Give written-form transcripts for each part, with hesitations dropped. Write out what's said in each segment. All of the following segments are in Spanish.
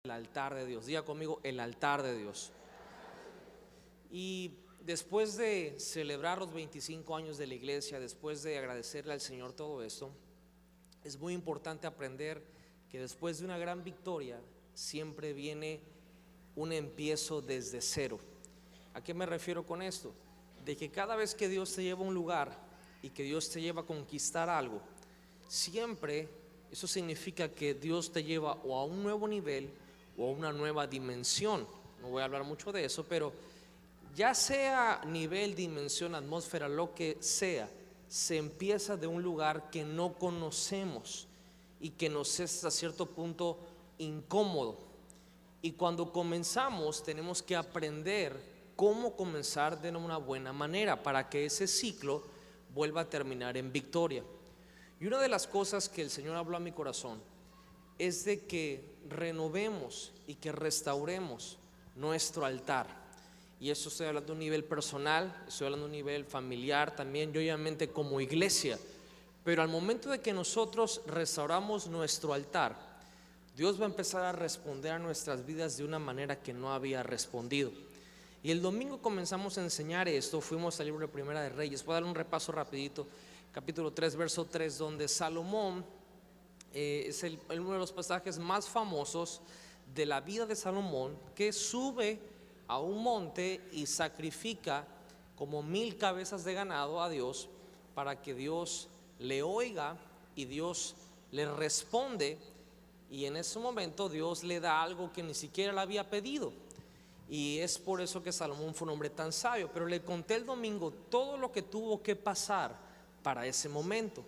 El altar de Dios. Diga conmigo, el altar de Dios. Y después de celebrar los 25 años de la iglesia, después de agradecerle al Señor todo esto, es muy importante aprender que después de una gran victoria siempre viene un empiezo desde cero. ¿A qué me refiero con esto? De que cada vez que Dios te lleva a un lugar y que Dios te lleva a conquistar algo, siempre eso significa que Dios te lleva o a un nuevo nivel o a una nueva dimensión. No voy a hablar mucho de eso, pero ya sea nivel, dimensión, atmósfera, lo que sea, se empieza de un lugar que no conocemos y que nos es hasta cierto punto incómodo. Y cuando comenzamos tenemos que aprender cómo comenzar de una buena manera para que ese ciclo vuelva a terminar en victoria. Y una de las cosas que el Señor habló a mi corazón es de que renovemos y que restauremos nuestro altar. Y eso estoy hablando de un nivel personal, estoy hablando de un nivel familiar también, y obviamente como iglesia. Pero al momento de que nosotros restauramos nuestro altar, Dios va a empezar a responder a nuestras vidas de una manera que no había respondido. Y el domingo comenzamos a enseñar esto, fuimos al libro de Primera de Reyes. Voy a dar un repaso rapidito, capítulo 3, verso 3, donde Salomón es uno de los pasajes más famosos de la vida de Salomón, que sube a un monte y sacrifica como 1000 cabezas de ganado a Dios para que Dios le oiga y Dios le responde. Y en ese momento Dios le da algo que ni siquiera le había pedido. Y es por eso que Salomón fue un hombre tan sabio. Pero le conté el domingo todo lo que tuvo que pasar para ese momento,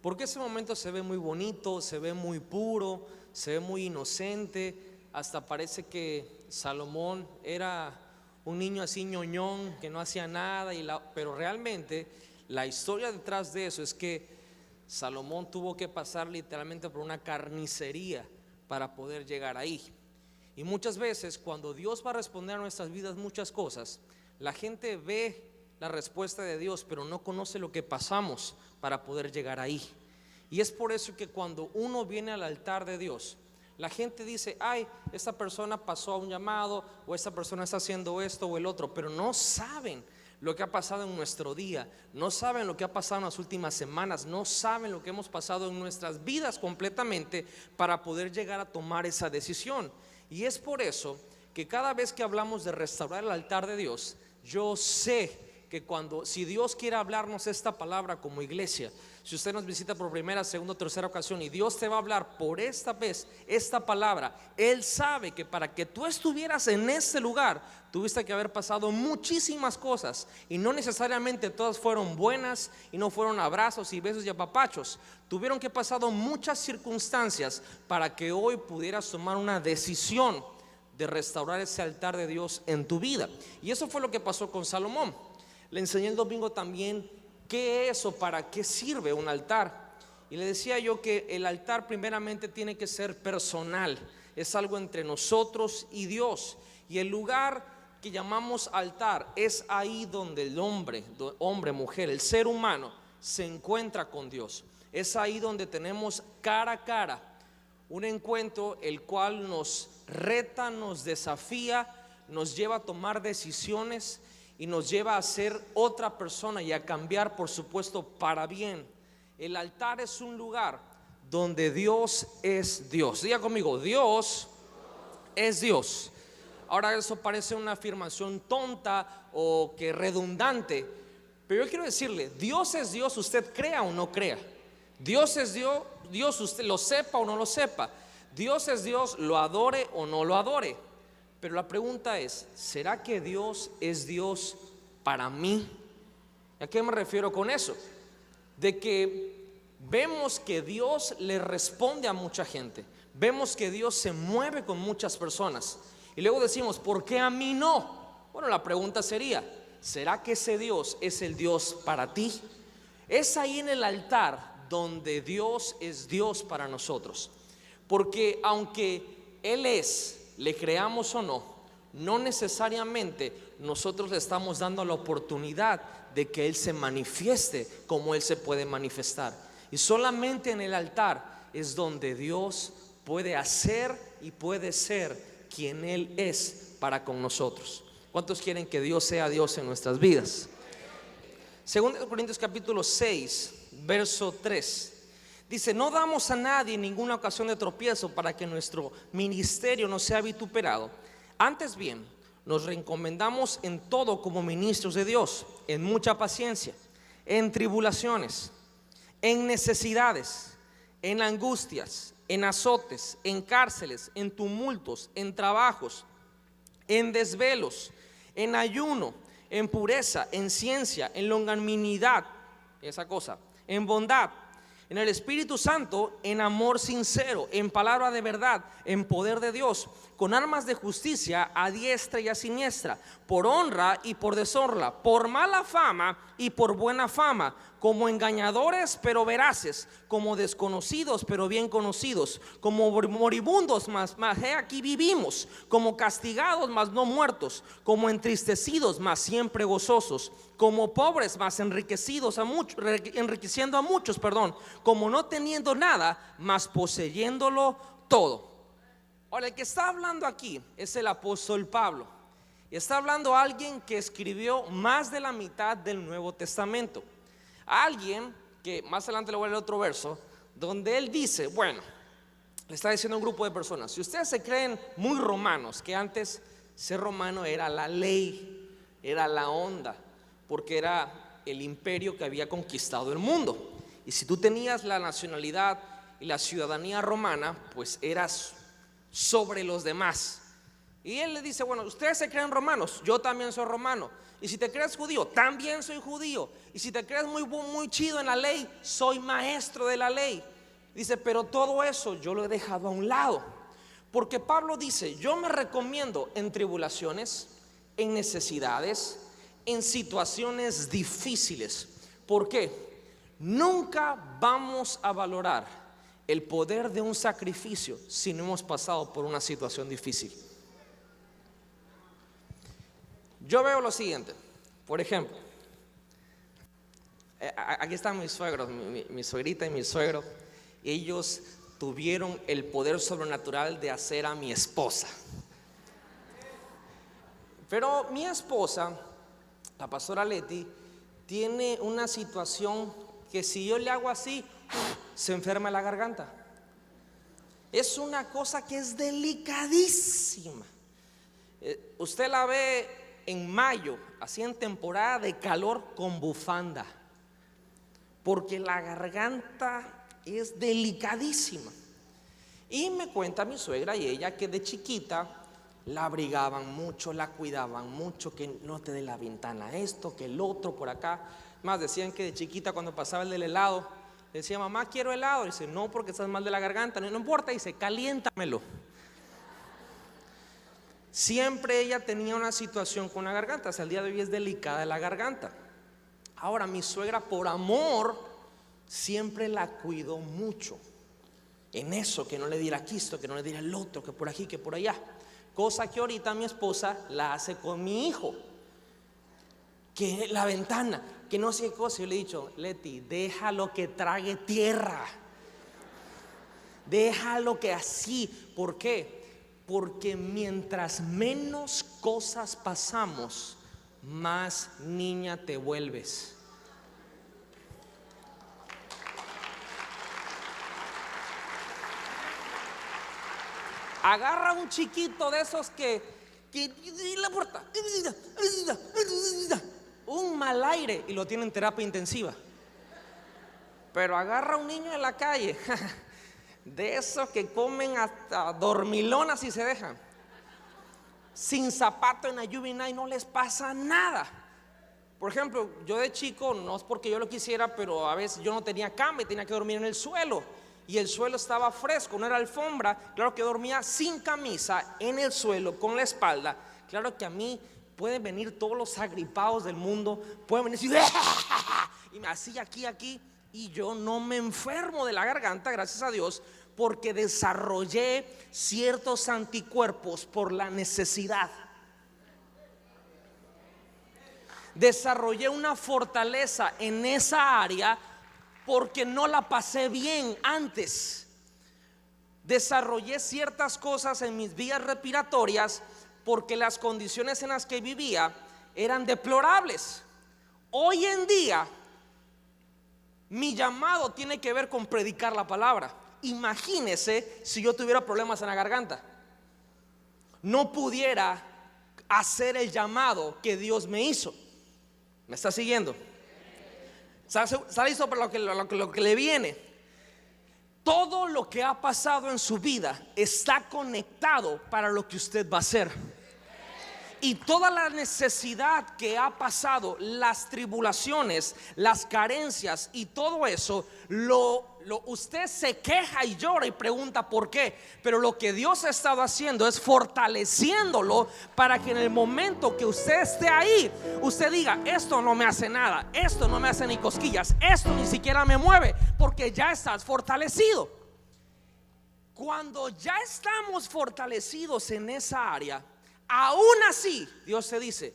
porque ese momento se ve muy bonito, se ve muy puro, se ve muy inocente. Hasta parece que Salomón era un niño así ñoñón que no hacía nada, pero realmente la historia detrás de eso es que Salomón tuvo que pasar literalmente por una carnicería para poder llegar ahí. Y muchas veces cuando Dios va a responder a nuestras vidas muchas cosas, la gente ve la respuesta de Dios, pero no conoce lo que pasamos para poder llegar ahí. Y es por eso que cuando uno viene al altar de Dios, la gente dice: ay, esta persona pasó a un llamado, o esta persona está haciendo esto o el otro, pero no saben lo que ha pasado en nuestro día, no saben lo que ha pasado en las últimas semanas, no saben lo que hemos pasado en nuestras vidas completamente para poder llegar a tomar esa decisión. Y es por eso que cada vez que hablamos de restaurar el altar de Dios, yo sé que si Dios quiere hablarnos esta palabra como iglesia, si usted nos visita por primera, segunda o tercera ocasión y Dios te va a hablar por esta vez esta palabra, Él sabe que para que tú estuvieras en este lugar tuviste que haber pasado muchísimas cosas, y no necesariamente todas fueron buenas y no fueron abrazos y besos y apapachos. Tuvieron que pasar muchas circunstancias para que hoy pudieras tomar una decisión de restaurar ese altar de Dios en tu vida. Y eso fue lo que pasó con Salomón. Le enseñé el domingo también qué es o para qué sirve un altar. Y le decía yo que el altar primeramente tiene que ser personal. Es algo entre nosotros y Dios. Y el lugar que llamamos altar es ahí donde el hombre, mujer, el ser humano se encuentra con Dios. Es ahí donde tenemos cara a cara un encuentro el cual nos reta, nos desafía, nos lleva a tomar decisiones y nos lleva a ser otra persona y a cambiar, por supuesto, para bien. El altar es un lugar donde Dios es Dios. Diga conmigo: Dios es Dios. Ahora, eso parece una afirmación tonta o que redundante, pero yo quiero decirle: Dios es Dios, usted crea o no crea. Dios es Dios, usted lo sepa o no lo sepa. Dios es Dios, lo adore o no lo adore. Pero la pregunta es: ¿será que Dios es Dios para mí? ¿A qué me refiero con eso? De que vemos que Dios le responde a mucha gente, vemos que Dios se mueve con muchas personas, y luego decimos: ¿por qué a mí no? Bueno, la pregunta sería: ¿será que ese Dios es el Dios para ti? Es ahí en el altar donde Dios es Dios para nosotros, porque aunque Él le creamos o no, no necesariamente nosotros le estamos dando la oportunidad de que Él se manifieste como Él se puede manifestar. Y solamente en el altar es donde Dios puede hacer y puede ser quien Él es para con nosotros. ¿Cuántos quieren que Dios sea Dios en nuestras vidas? Segundo de Corintios capítulo 6, verso 3. Dice: no damos a nadie ninguna ocasión de tropiezo para que nuestro ministerio no sea vituperado. Antes bien, nos reencomendamos en todo como ministros de Dios, en mucha paciencia, en tribulaciones, en necesidades, en angustias, en azotes, en cárceles, en tumultos, en trabajos, en desvelos, en ayuno, en pureza, en ciencia, en longanimidad, esa cosa, en bondad, en el Espíritu Santo, en amor sincero, en palabra de verdad, en poder de Dios, con armas de justicia a diestra y a siniestra, por honra y por deshonra, por mala fama y por buena fama, como engañadores pero veraces, como desconocidos pero bien conocidos, como moribundos mas he aquí vivimos, como castigados mas no muertos, como entristecidos mas siempre gozosos, como pobres mas enriquecidos a muchos, enriqueciendo a muchos, como no teniendo nada mas poseyéndolo todo. Ahora, el que está hablando aquí es el apóstol Pablo, y está hablando a alguien que escribió más de la mitad del Nuevo Testamento. Alguien que más adelante le voy a leer otro verso donde él dice, bueno, le está diciendo a un grupo de personas: si ustedes se creen muy romanos, que antes ser romano era la ley, era la onda, porque era el imperio que había conquistado el mundo, y si tú tenías la nacionalidad y la ciudadanía romana, pues eras sobre los demás. Y él le dice: bueno, ustedes se creen romanos, yo también soy romano. Y si te crees judío, también soy judío. Y si te crees muy chido en la ley, soy maestro de la ley. Dice: pero todo eso yo lo he dejado a un lado, porque Pablo dice: yo me recomiendo en tribulaciones, en necesidades, en situaciones difíciles. ¿Por qué? Nunca vamos a valorar el poder de un sacrificio si no hemos pasado por una situación difícil. Yo veo lo siguiente, por ejemplo, aquí están mis suegros, mi suegrita y mi suegro. Ellos tuvieron el poder sobrenatural de hacer a mi esposa. Pero mi esposa, la pastora Leti, tiene una situación que si yo le hago así, se enferma la garganta. Es una cosa que es delicadísima. Usted la ve en mayo, así en temporada de calor, con bufanda, porque la garganta es delicadísima. Y me cuenta mi suegra y ella que de chiquita la abrigaban mucho, la cuidaban mucho, que no te dé la ventana esto, que el otro por acá. Más decían que de chiquita, cuando pasaba el del helado, le decía: mamá, quiero helado. Y dice: no, porque estás mal de la garganta. No importa, dice: caliéntamelo. Siempre ella tenía una situación con la garganta. Hasta el día de hoy es delicada la garganta. Ahora, mi suegra, por amor, siempre la cuidó mucho en eso, que no le diera quisto, que no le diera el otro, que por aquí, que por allá. Cosa que ahorita mi esposa la hace con mi hijo, que la ventana, que no sé qué cosa. Yo le he dicho: Leti, déjalo que trague tierra, déjalo que así. ¿Por qué? Porque mientras menos cosas pasamos, más niña te vuelves. Agarra un chiquito de esos que la puerta, un mal aire, y lo tiene en terapia intensiva. Pero agarra un niño en la calle, de esos que comen hasta dormilonas y se dejan, sin zapato en la lluvia y no les pasa nada. Por ejemplo, yo de chico, no es porque yo lo quisiera, pero a veces yo no tenía cama y tenía que dormir en el suelo, y el suelo estaba fresco, no era alfombra. Claro que dormía sin camisa en el suelo, con la espalda. Claro que a mí pueden venir todos los agripados del mundo, pueden venir y me hacía aquí, y yo no me enfermo de la garganta, gracias a Dios, porque desarrollé ciertos anticuerpos por la necesidad. Desarrollé una fortaleza en esa área porque no la pasé bien antes. desarrollé ciertas cosas en mis vías respiratorias porque las condiciones en las que vivía eran deplorables. Hoy en día mi llamado tiene que ver con predicar la palabra. Imagínese si yo tuviera problemas en la garganta, no pudiera hacer el llamado que Dios me hizo. ¿Me está siguiendo? ¿Está listo para lo que le viene? Todo lo que ha pasado en su vida está conectado para lo que usted va a hacer. Y toda la necesidad que ha pasado, las tribulaciones, las carencias y todo eso, usted se queja y llora y pregunta por qué. Pero lo que Dios ha estado haciendo es fortaleciéndolo para que en el momento que usted esté ahí, usted diga: esto no me hace nada, esto no me hace ni cosquillas, esto ni siquiera me mueve, porque ya estás fortalecido. Cuando ya estamos fortalecidos en esa área, aún así Dios te dice: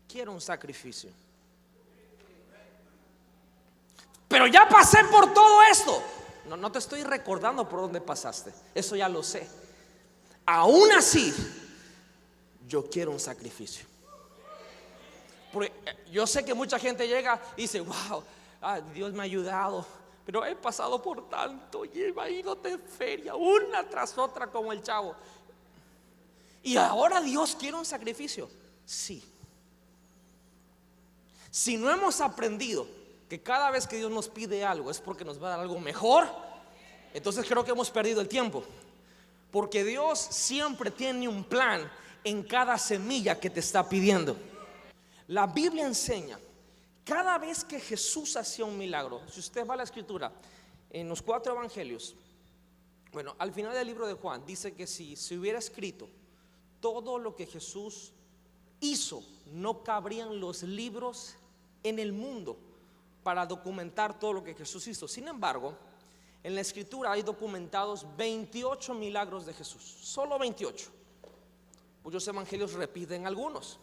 quiero un sacrificio. Pero ya pasé por todo esto. No te estoy recordando por dónde pasaste, eso ya lo sé. Aún así, yo quiero un sacrificio. Porque yo sé que mucha gente llega y dice: wow, Dios me ha ayudado, pero he pasado por tanto y he ido de feria una tras otra como el chavo. Y ahora Dios quiere un sacrificio. Sí. Si no hemos aprendido que cada vez que Dios nos pide algo es porque nos va a dar algo mejor, entonces creo que hemos perdido el tiempo. Porque Dios siempre tiene un plan en cada semilla que te está pidiendo. La Biblia enseña, cada vez que Jesús hacía un milagro, si usted va a la escritura, en los 4 evangelios, bueno, al final del libro de Juan dice que si se hubiera escrito todo lo que Jesús hizo, no cabrían los libros en el mundo para documentar todo lo que Jesús hizo. Sin embargo, en la escritura hay documentados 28 milagros de Jesús, solo 28. Muchos evangelios repiten algunos.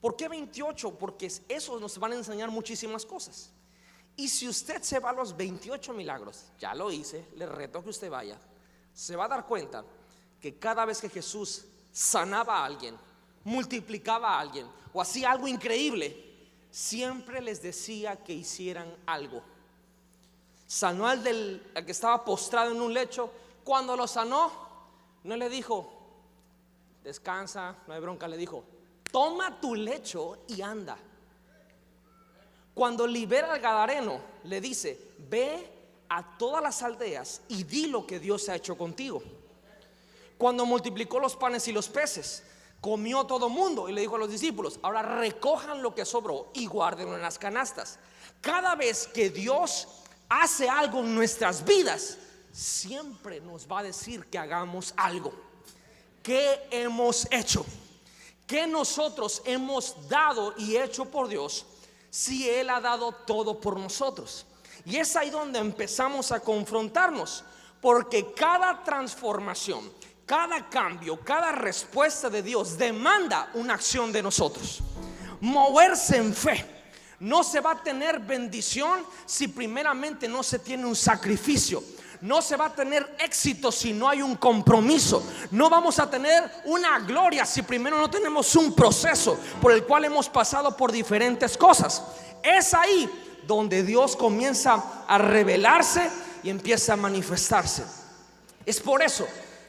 ¿Por qué 28? Porque esos nos van a enseñar muchísimas cosas. Y si usted se va a los 28 milagros, ya lo hice, le reto que usted vaya, se va a dar cuenta que cada vez que Jesús sanaba a alguien, multiplicaba a alguien o hacía algo increíble, siempre les decía que hicieran algo. Sanó al que estaba postrado en un lecho. Cuando lo sanó, no le dijo: descansa, no hay bronca. Le dijo: toma tu lecho y anda. Cuando libera al gadareno, le dice: ve a todas las aldeas y di lo que Dios ha hecho contigo. Cuando multiplicó los panes y los peces, comió todo mundo y le dijo a los discípulos: ahora recojan lo que sobró y guárdenlo en las canastas. Cada vez que Dios hace algo en nuestras vidas, siempre nos va a decir que hagamos algo. ¿Qué hemos hecho? ¿Qué nosotros hemos dado y hecho por Dios si Él ha dado todo por nosotros? Y es ahí donde empezamos a confrontarnos, porque cada transformación, cada cambio, cada respuesta de Dios demanda una acción de nosotros. Moverse en fe. No se va a tener bendición si primeramente no se tiene un sacrificio. No se va a tener éxito si no hay un compromiso. No vamos a tener una gloria si primero no tenemos un proceso por el cual hemos pasado por diferentes cosas. Es ahí donde Dios comienza a revelarse y empieza a manifestarse. Es por eso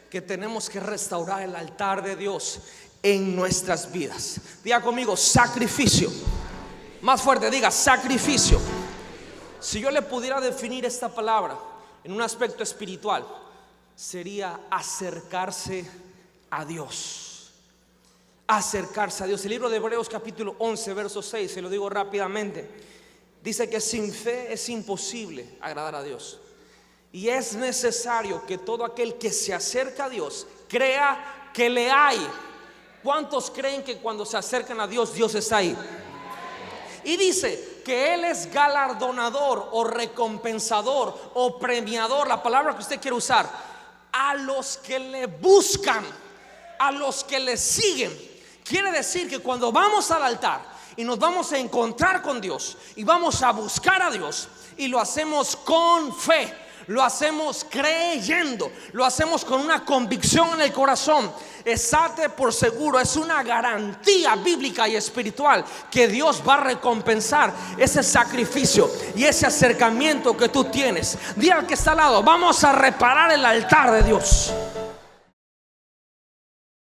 que tenemos que restaurar el altar de Dios en nuestras vidas. Diga conmigo: sacrificio. Más fuerte, diga: sacrificio. Si yo le pudiera definir esta palabra en un aspecto espiritual, sería acercarse a Dios. Acercarse a Dios. El libro de Hebreos capítulo 11 verso 6, se lo digo rápidamente, dice que sin fe es imposible agradar a Dios. Y es necesario que todo aquel que se acerca a Dios crea que le hay. ¿Cuántos creen que cuando se acercan a Dios, Dios está ahí? Y dice que Él es galardonador o recompensador o premiador, la palabra que usted quiere usar, a los que le buscan, a los que le siguen. Quiere decir que cuando vamos al altar y nos vamos a encontrar con Dios y vamos a buscar a Dios y lo hacemos con fe, lo hacemos creyendo, lo hacemos con una convicción en el corazón. Estate por seguro, es una garantía bíblica y espiritual que Dios va a recompensar ese sacrificio y ese acercamiento que tú tienes. Di al que está al lado: vamos a reparar el altar de Dios.